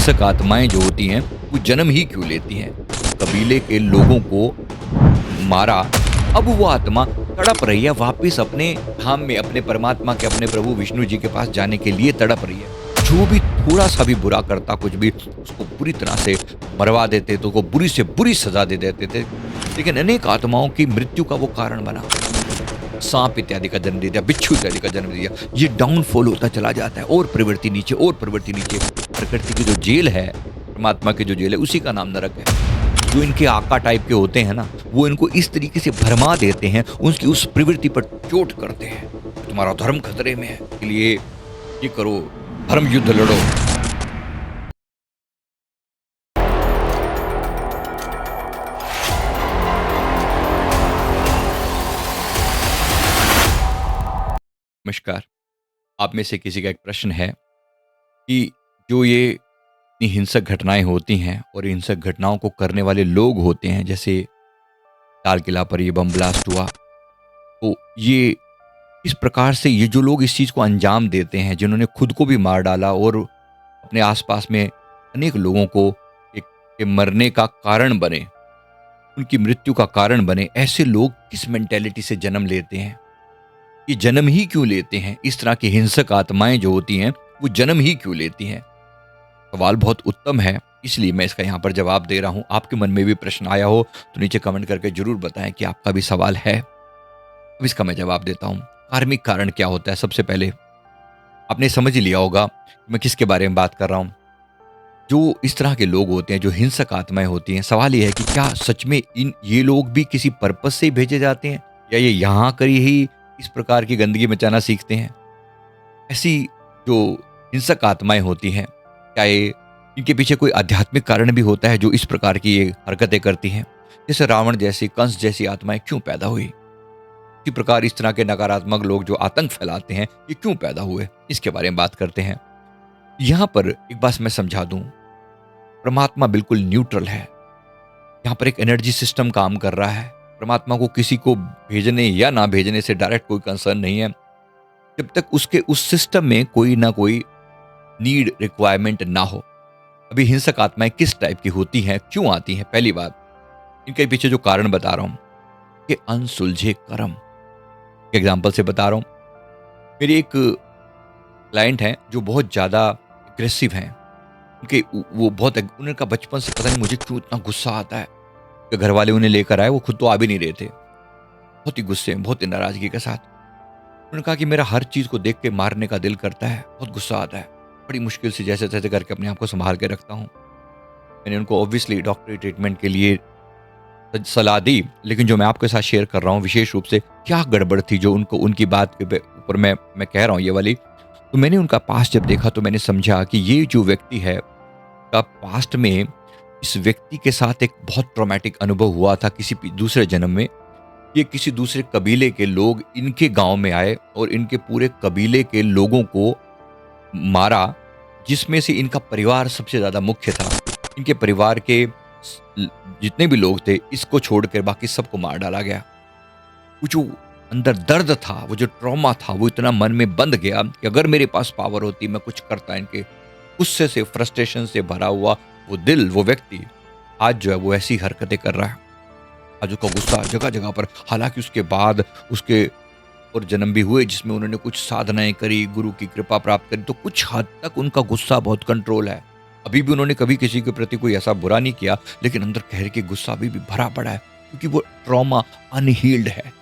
हिंसक आत्माएं जो होती हैं वो जन्म ही क्यों लेती हैं? कबीले के लोगों को मारा, अब वो आत्मा तड़प रही है वापस अपने धाम में, अपने परमात्मा के, अपने प्रभु विष्णु जी के पास जाने के लिए तड़प रही है। जो भी थोड़ा सा भी बुरा करता, कुछ भी, उसको बुरी तरह से मरवा देते, तो को बुरी से बुरी सजा दे देते थे। लेकिन अनेक आत्माओं की मृत्यु का वो कारण बना। सांप इत्यादि का जन्म दे दिया, बिच्छू इत्यादि का जन्म दे दिया। ये डाउनफॉल होता चला जाता है, और प्रवृत्ति नीचे, और प्रवृत्ति नीचे। प्रकृति की जो जेल है, परमात्मा की जो जेल है, उसी का नाम नरक है। जो इनके आका टाइप के होते हैं ना, वो इनको इस तरीके से भरमा देते हैं, उनकी उस प्रवृत्ति पर चोट करते हैं। तुम्हारा धर्म खतरे में है, इसलिए ये करो, धर्म युद्ध लड़ो। नमस्कार। आप में से किसी का एक प्रश्न है कि जो ये इतनी हिंसक घटनाएं होती हैं और हिंसक घटनाओं को करने वाले लोग होते हैं, जैसे लाल किला पर ये बम ब्लास्ट हुआ, तो ये इस प्रकार से ये जो लोग इस चीज़ को अंजाम देते हैं, जिन्होंने खुद को भी मार डाला और अपने आसपास में अनेक लोगों को एक के मरने का कारण बने, उनकी मृत्यु का कारण बने, ऐसे लोग किस मेंटेलिटी से जन्म लेते हैं? ये जन्म ही क्यों लेते हैं? इस तरह की हिंसक आत्माएं जो होती हैं वो जन्म ही क्यों लेती हैं? सवाल बहुत उत्तम है, इसलिए मैं इसका यहाँ पर जवाब दे रहा हूँ। आपके मन में भी प्रश्न आया हो तो नीचे कमेंट करके जरूर बताएं कि आपका भी सवाल है। अब इसका मैं जवाब देता हूँ। कार्मिक कारण क्या होता है? सबसे पहले आपने समझ ही लिया होगा मैं किसके बारे में बात कर रहा हूँ। जो इस तरह के लोग होते हैं, जो हिंसक आत्माएं होती हैं, सवाल ये है कि क्या सच में ये लोग भी किसी पर्पस से ही भेजे जाते हैं, या ये यहाँ कर ही इस प्रकार की गंदगी मचाना सीखते हैं? ऐसी जो हिंसक आत्माएं होती हैं, क्या ये इनके पीछे कोई आध्यात्मिक कारण भी होता है जो इस प्रकार की ये हरकतें करती हैं? जैसे रावण जैसी, कंस जैसी आत्माएं क्यों पैदा हुई? इसी प्रकार इस तरह के नकारात्मक लोग जो आतंक फैलाते हैं, ये क्यों पैदा हुए? इसके बारे में बात करते हैं। यहाँ पर एक बात मैं समझा दूं, परमात्मा बिल्कुल न्यूट्रल है। यहाँ पर एक एनर्जी सिस्टम काम कर रहा है। परमात्मा को किसी को भेजने या ना भेजने से डायरेक्ट कोई कंसर्न नहीं है, जब तक उसके उस सिस्टम में कोई ना कोई नीड, रिक्वायरमेंट ना हो। अभी हिंसक आत्माएं किस टाइप की होती हैं, क्यों आती हैं? पहली बात, इनके पीछे जो कारण बता रहा हूं कि अनसुलझे कर्म। एग्जाम्पल से बता रहा हूं। मेरी एक क्लाइंट है जो बहुत ज्यादा एग्रेसिव हैं। उनके वो बहुत, उनका बचपन से पता नहीं मुझे क्यों इतना गुस्सा आता है कि घर वाले उन्हें लेकर आए, वो खुद तो आ भी नहीं रहे थे। बहुत ही गुस्से में, बहुत ही नाराजगी के साथ उन्होंने कहा कि मेरा हर चीज को देख के मारने का दिल करता है, बहुत गुस्सा आता है। बड़ी मुश्किल से जैसे तैसे करके अपने आप को संभाल के रखता हूँ। मैंने उनको ऑब्वियसली डॉक्टरी ट्रीटमेंट के लिए सलाह दी, लेकिन जो मैं आपके साथ शेयर कर रहा हूँ, विशेष रूप से क्या गड़बड़ थी जो उनको, उनकी बात के ऊपर मैं कह रहा हूँ ये वाली। तो मैंने उनका पास्ट जब देखा तो मैंने समझा कि ये जो व्यक्ति है का पास्ट में इस व्यक्ति के साथ एक बहुत ट्रॉमेटिक अनुभव हुआ था किसी दूसरे जन्म में। ये किसी दूसरे कबीले के लोग इनके गांव में आए और इनके पूरे कबीले के लोगों को मारा, जिसमें से इनका परिवार सबसे ज्यादा मुख्य था। इनके परिवार के जितने भी लोग थे, इसको छोड़कर बाकी सबको मार डाला गया। वो जो अंदर दर्द था, वो जो ट्रॉमा था, वो इतना मन में बंध गया कि अगर मेरे पास पावर होती मैं कुछ करता। इनके गुस्से से, फ्रस्ट्रेशन से भरा हुआ वो दिल, वो व्यक्ति आज जो है वो ऐसी हरकतें कर रहा है। आज उसका गुस्सा जगह जगह पर, हालांकि उसके बाद उसके और जन्म भी हुए जिसमें उन्होंने कुछ साधनाएं करी, गुरु की कृपा प्राप्त करी, तो कुछ हद तक उनका गुस्सा बहुत कंट्रोल है। अभी भी उन्होंने कभी किसी के प्रति कोई ऐसा बुरा नहीं किया, लेकिन अंदर कहर के गुस्सा अभी भी भरा पड़ा है, क्योंकि वो ट्रॉमा अनहील्ड है।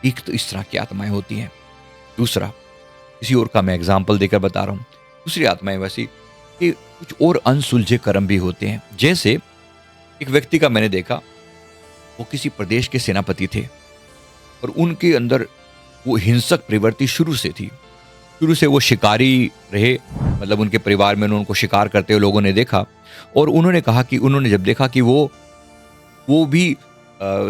एक तो इस तरह की आत्माएं होती हैं। दूसरा, किसी और का मैं एग्जाम्पल देकर बता रहा हूँ। दूसरी आत्माएं वैसी कि कुछ और अनसुलझे कर्म भी होते हैं। जैसे एक व्यक्ति का मैंने देखा, वो किसी प्रदेश के सेनापति थे और उनके अंदर वो हिंसक प्रवृत्ति शुरू से थी। शुरू से वो शिकारी रहे, मतलब उनके परिवार में उनको शिकार करते हुए लोगों ने देखा, और उन्होंने कहा कि उन्होंने जब देखा कि वो भी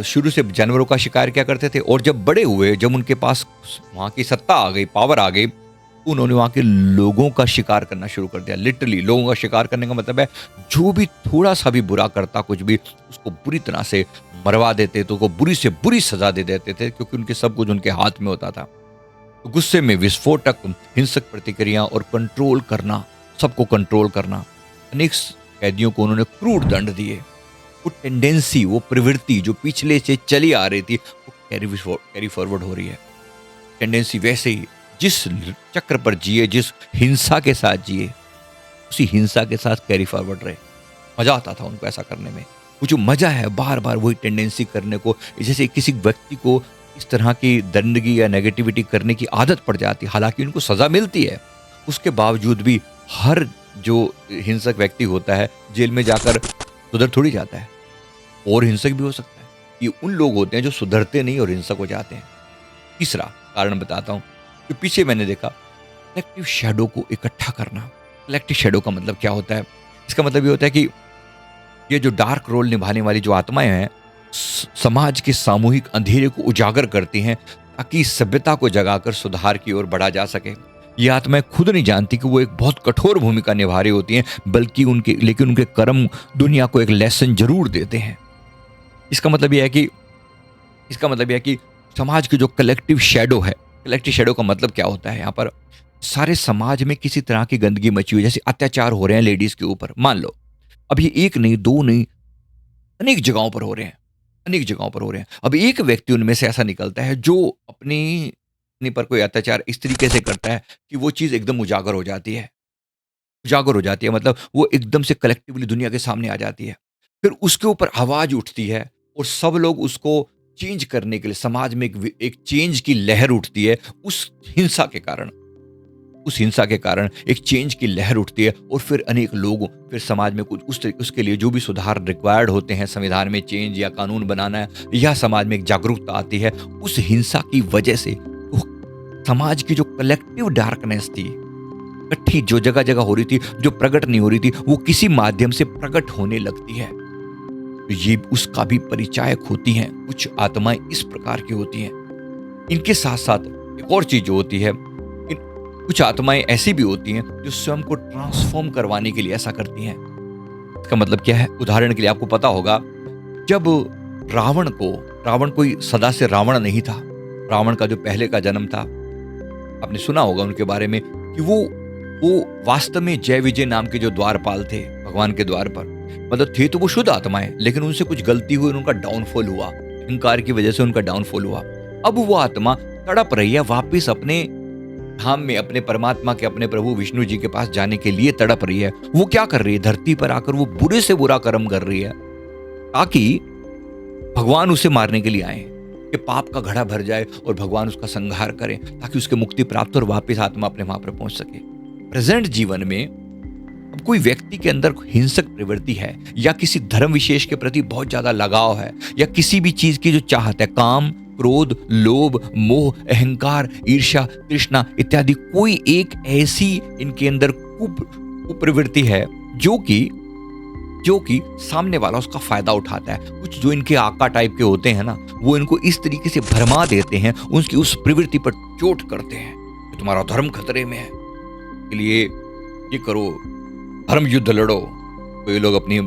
शुरू से जानवरों का शिकार क्या करते थे, और जब बड़े हुए, जब उनके पास वहाँ की सत्ता आ गई, पावर आ गई, उन्होंने वहाँ के लोगों का शिकार करना शुरू कर दिया। लिटरली लोगों का शिकार करने का मतलब है जो भी थोड़ा सा भी बुरा करता, कुछ भी, उसको बुरी तरह से मरवा देते, तो को बुरी से बुरी सजा दे देते थे, क्योंकि उनके सब कुछ उनके हाथ में होता था। तो गुस्से में विस्फोटक, हिंसक प्रतिक्रिया और कंट्रोल करना, सबको कंट्रोल करना। अनेक कैदियों को उन्होंने क्रूर दंड दिए। वो टेंडेंसी, वो प्रवृत्ति जो पिछले से चली आ रही थी, वो कैरी फॉरवर्ड हो रही है। टेंडेंसी वैसे ही जिस चक्र पर जिए, जिस हिंसा के साथ जिए, उसी हिंसा के साथ कैरी फॉरवर्ड रहे। मजा आता था उनको ऐसा करने में। वो जो मजा है बार बार वही टेंडेंसी करने को, जैसे किसी व्यक्ति को इस तरह की दंडगी या नेगेटिविटी करने की आदत पड़ जाती है, हालांकि उनको सजा मिलती है, उसके बावजूद भी हर जो हिंसक व्यक्ति होता है जेल में जाकर सुधर थोड़ी जाता है, और हिंसक भी हो सकता है। ये उन लोग होते हैं जो सुधरते नहीं और हिंसक हो जाते हैं। तीसरा कारण बताता हूँ कि पीछे मैंने देखा, कलेक्टिव शैडो को इकट्ठा करना। कलेक्टिव शैडो का मतलब क्या होता है? इसका मतलब ये होता है कि ये जो डार्क रोल निभाने वाली जो आत्माएं हैं, समाज के सामूहिक अंधेरे को उजागर करती हैं, ताकि सभ्यता को जगाकर सुधार की ओर बढ़ा जा सके। ये आत्माएं खुद नहीं जानती कि वो एक बहुत कठोर भूमिका निभा रही होती हैं, लेकिन उनके कर्म दुनिया को एक लेसन जरूर देते हैं। इसका मतलब यह है कि समाज की जो कलेक्टिव शैडो है, कलेक्टिव शैडो का मतलब क्या होता है? यहाँ पर सारे समाज में किसी तरह की गंदगी मची हुई, जैसे अत्याचार हो रहे हैं लेडीज के ऊपर, मान लो। अब ये एक नहीं, दो नहीं, अनेक जगहों पर हो रहे हैं, अनेक जगहों पर हो रहे हैं। अब एक व्यक्ति उनमें से ऐसा निकलता है जो अपने पर कोई अत्याचार इस तरीके से करता है कि वो चीज़ एकदम उजागर हो जाती है। उजागर हो जाती है मतलब वो एकदम से कलेक्टिवली दुनिया के सामने आ जाती है। फिर उसके ऊपर आवाज़ उठती है और सब लोग उसको चेंज करने के लिए, समाज में एक चेंज की लहर उठती है उस हिंसा के कारण। उस हिंसा के कारण एक चेंज की लहर उठती है और फिर अनेक लोग फिर समाज में कुछ उसके लिए जो भी सुधार रिक्वायर्ड होते हैं, संविधान में चेंज या कानून बनाना है, या समाज में एक जागरूकता आती है। उस हिंसा की वजह से समाज की जो कलेक्टिव डार्कनेस थी, इकट्ठी जो जगह जगह हो रही थी, जो प्रकट नहीं हो रही थी, वो किसी माध्यम से प्रकट होने लगती है। तो ये उसका भी परिचायक होती हैं। कुछ आत्माएं इस प्रकार की होती हैं। इनके साथ साथ एक और चीज जो होती है, कुछ आत्माएं ऐसी भी होती हैं जो स्वयं को ट्रांसफॉर्म करवाने के लिए ऐसा करती हैं। इसका मतलब क्या है? उदाहरण के लिए आपको पता होगा, जब रावण कोई सदा से रावण नहीं था। रावण का जो पहले का जन्म था, आपने सुना होगा उनके बारे में कि वो वास्तव में जय विजय नाम के जो द्वारपाल थे भगवान के द्वार पर, मतलब थे तो वो शुद्ध आत्माएं, लेकिन उनसे कुछ गलती हुई और उनका डाउनफॉल हुआ। अहंकार की वजह से उनका डाउनफॉल हुआ। अब वो आत्मा तड़प रही है वापिस अपने धाम में, अपने परमात्मा के, अपने प्रभु विष्णु जी के पास जाने के लिए तड़प रही है। वो क्या कर रही है? धरती पर आकर वो बुरे से बुरा कर्म कर रही है, ताकि भगवान उसे मारने के लिए आए, कि पाप का घड़ा भर जाए और भगवान उसका संहार करें, ताकि उसके मुक्ति प्राप्त और वापस आत्मा अपने वहां पर पहुंच सके। प्रेजेंट जीवन में अब कोई व्यक्ति के अंदर हिंसक प्रवृत्ति है, या किसी धर्म विशेष के प्रति बहुत ज्यादा लगाव है, या किसी भी चीज की जो चाहत है, काम, क्रोध, लोभ, मोह, अहंकार, ईर्ष्या, तृष्णा इत्यादि, कोई एक ऐसी इनके अंदर कुप्रवृत्ति है जो कि सामने वाला उसका फायदा उठाता है। कुछ जो इनके आका टाइप के होते हैं ना, वो इनको इस तरीके से भरमा देते हैं, उनकी उस प्रवृत्ति पर चोट करते हैं कि तुम्हारा धर्म खतरे में है, के लिए ये करो, धर्म युद्ध लड़ो। तो ये लोग अपनी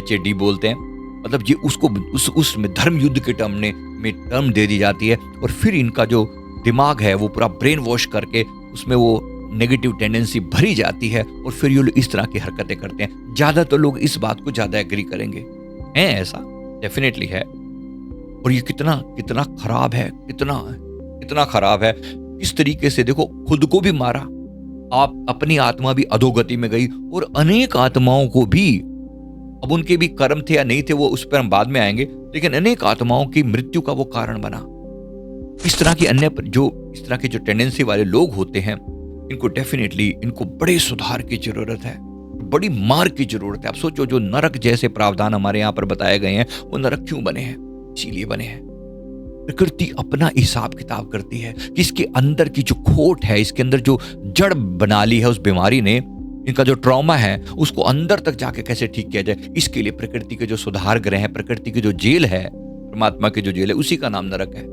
HAD बोलते हैं, मतलब ये उसको उसमें धर्म युद्ध के टर्म दे दी जाती है, और फिर इनका जो दिमाग है वो पूरा ब्रेन वॉश करके उसमें वो नेगेटिव टेंडेंसी भरी जाती है, और फिर ये लोग इस तरह की हरकतें करते हैं। ज्यादातर लोग इस बात को ज्यादा एग्री करेंगे, है ऐसा डेफिनेटली है। और ये कितना खराब है, कितना खराब है। इस तरीके से देखो, खुद को भी मारा, आप अपनी आत्मा भी अधोगति में गई, और अनेक आत्माओं को भी, अब उनके भी कर्म थे या नहीं थे वो उस पर हम बाद में आएंगे, लेकिन अनेक आत्माओं की मृत्यु का वो कारण बना। इस तरह के जो टेंडेंसी वाले लोग होते हैं, इनको डेफिनेटली इनको बड़े सुधार की जरूरत है, बड़ी मार की जरूरत है। आप सोचो, जो नरक जैसे प्रावधान हमारे यहाँ पर बताए गए हैं, वो नरक क्यों बने हैं? इसीलिए बने हैं। प्रकृति अपना हिसाब किताब करती है कि इसके अंदर की जो खोट है, इसके अंदर जो जड़ बना ली है उस बीमारी ने, इनका जो ट्रॉमा है, उसको अंदर तक जाके कैसे ठीक किया जाए। इसके लिए प्रकृति के जो सुधार गृह है, प्रकृति की जो जेल है, परमात्मा की जो जेल है, उसी का नाम नरक है।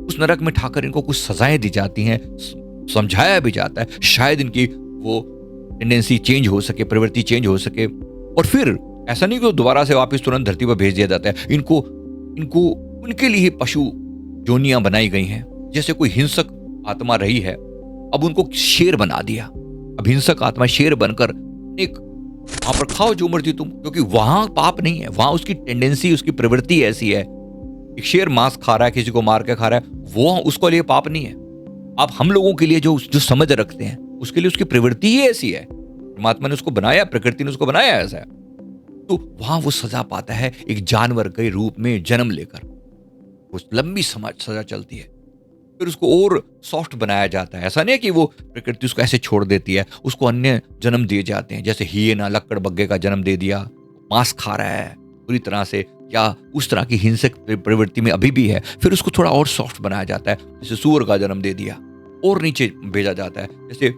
उस नरक में ठाकर इनको कुछ सजाएं दी जाती हैं, समझाया भी जाता है, शायद इनकी वो टेंडेंसी चेंज हो सके, प्रवृत्ति चेंज हो सके, और फिर ऐसा नहीं कि दोबारा से वापस तुरंत धरती पर भेज दिया जाता है। इनको उनके लिए पशु जोनियां बनाई गई हैं। जैसे कोई हिंसक आत्मा रही है, अब उनको शेर बना दिया। अब हिंसक आत्मा शेर बनकर एक वहां पर खाओ जो मर्जी तुम, क्योंकि वहां पाप नहीं है, वहां उसकी टेंडेंसी, उसकी प्रवृत्ति ऐसी है। एक शेर मांस खा रहा है, किसी को मार के खा रहा है, वो उसको लिए पाप नहीं है। आप हम लोगों के लिए जो जो समझ रखते हैं, उसके लिए उसकी प्रवृत्ति ही ऐसी है। परमात्मा ने उसको बनाया, प्रकृति ने उसको बनाया ऐसा है। तो वहां वो सजा पाता है एक जानवर के रूप में जन्म लेकर। वो लंबी समाज सजा चलती है, फिर उसको और सॉफ्ट बनाया जाता है। ऐसा नहीं है कि वो प्रकृति उसको ऐसे छोड़ देती है, उसको अन्य जन्म दिए जाते हैं, जैसे हियना लक्कड़ बग्गे का जन्म दे दिया, मांस खा रहा है पूरी तरह से, या उस तरह की हिंसक प्रवृत्ति में अभी भी है, फिर उसको थोड़ा और सॉफ्ट बनाया जाता है, जैसे सूअर का जन्म दे दिया और नीचे भेजा जाता है, जैसे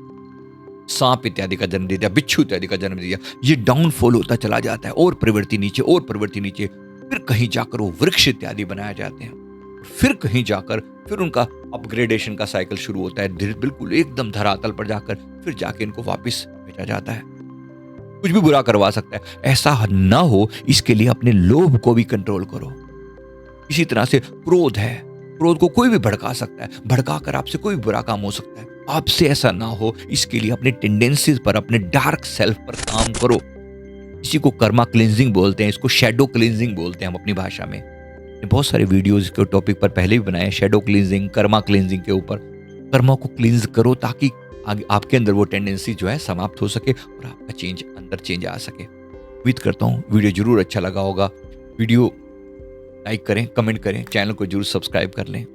सांप इत्यादि का जन्म दे दिया, बिच्छू इत्यादि का जन्म दे दिया। ये डाउनफॉल होता चला जाता है, और प्रवृत्ति नीचे और प्रवृत्ति नीचे, फिर कहीं जाकर वो वृक्ष इत्यादि बनाए जाते हैं, फिर कहीं जाकर फिर उनका अपग्रेडेशन का साइकिल शुरू होता है, बिल्कुल एकदम धरातल पर जाकर फिर जाके इनको वापस भेजा जाता है। कुछ भी बुरा करवा सकता है, ऐसा ना हो इसके लिए अपने लोभ को भी कंट्रोल करो। इसी तरह से क्रोध है, क्रोध को कोई भी भड़का सकता है, भड़का कर आपसे कोई भी बुरा काम हो सकता है। आपसे ऐसा ना हो इसके लिए अपने टेंडेंसीज पर, अपने डार्क सेल्फ पर काम करो। इसी को कर्मा क्लींजिंग बोलते हैं, इसको शैडो क्लींजिंग बोलते हैं हम अपनी भाषा में। बहुत सारे वीडियोस के टॉपिक पर पहले भी बनाए, शैडो क्लींजिंग, कर्मा क्लींजिंग के ऊपर। कर्मा को क्लींज करो ताकि आगे आपके अंदर वो टेंडेंसी जो है समाप्त हो सके और आपका अंदर चेंज आ सके। उम्मीद करता हूँ वीडियो जरूर अच्छा लगा होगा। वीडियो लाइक करें, कमेंट करें, चैनल को जरूर सब्सक्राइब कर लें।